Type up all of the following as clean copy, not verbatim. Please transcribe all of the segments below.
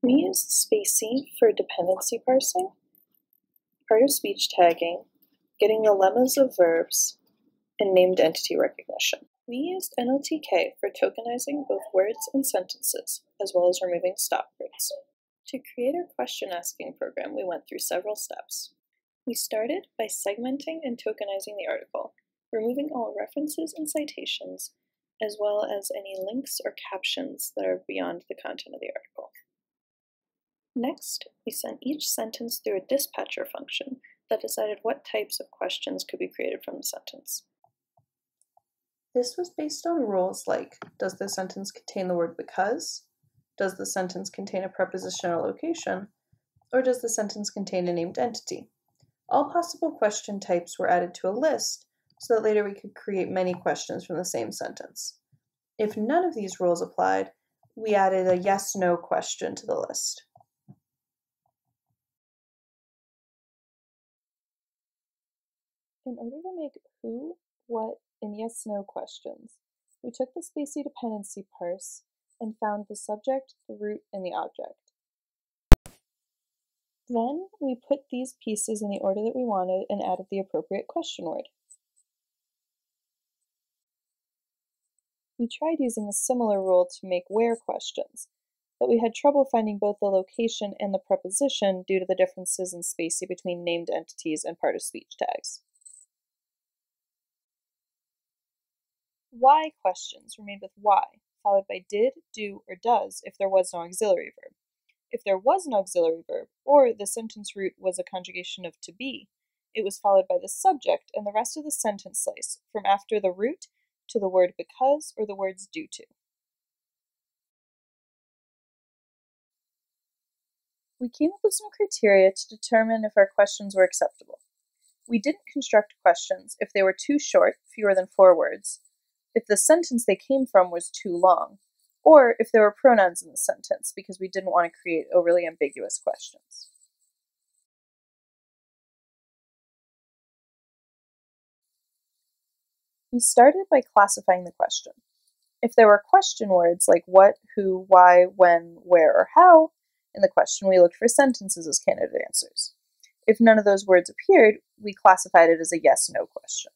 We used spaCy for dependency parsing, part-of-speech tagging, getting the lemmas of verbs, and named entity recognition. We used NLTK for tokenizing both words and sentences, as well as removing stop words. To create our question-asking program, we went through several steps. We started by segmenting and tokenizing the article, removing all references and citations, as well as any links or captions that are beyond the content of the article. Next, we sent each sentence through a dispatcher function that decided what types of questions could be created from the sentence. This was based on rules like, does the sentence contain the word because? Does the sentence contain a preposition or location? Or does the sentence contain a named entity? All possible question types were added to a list so that later we could create many questions from the same sentence. If none of these rules applied, we added a yes-no question to the list. In order to make who, what, and yes-no questions, we took the spaCy dependency parse and found the subject, the root, and the object. Then we put these pieces in the order that we wanted and added the appropriate question word. We tried using a similar rule to make where questions, but we had trouble finding both the location and the preposition due to the differences in spaCy between named entities and part-of-speech tags. Why questions were made with why, followed by did, do, or does if there was no auxiliary verb. If there was an auxiliary verb, or the sentence root was a conjugation of to be, it was followed by the subject and the rest of the sentence slice, from after the root to the word because or the words due to. We came up with some criteria to determine if our questions were acceptable. We didn't construct questions if they were too short, fewer than 4 words, if the sentence they came from was too long, or if there were pronouns in the sentence because we didn't want to create overly ambiguous questions. We started by classifying the question. If there were question words like what, who, why, when, where, or how in the question, we looked for sentences as candidate answers. If none of those words appeared, we classified it as a yes-no question.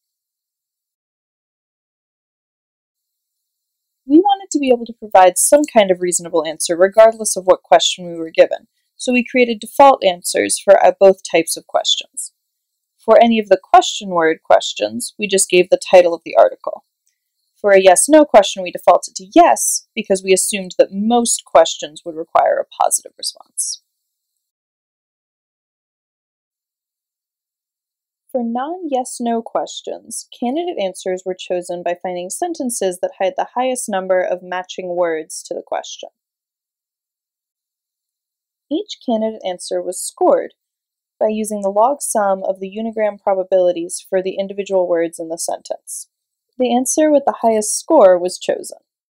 We wanted to be able to provide some kind of reasonable answer regardless of what question we were given, so we created default answers for both types of questions. For any of the question word questions, we just gave the title of the article. For a yes-no question, we defaulted to yes because we assumed that most questions would require a positive response. For non-yes-no questions, candidate answers were chosen by finding sentences that had the highest number of matching words to the question. Each candidate answer was scored by using the log sum of the unigram probabilities for the individual words in the sentence. The answer with the highest score was chosen.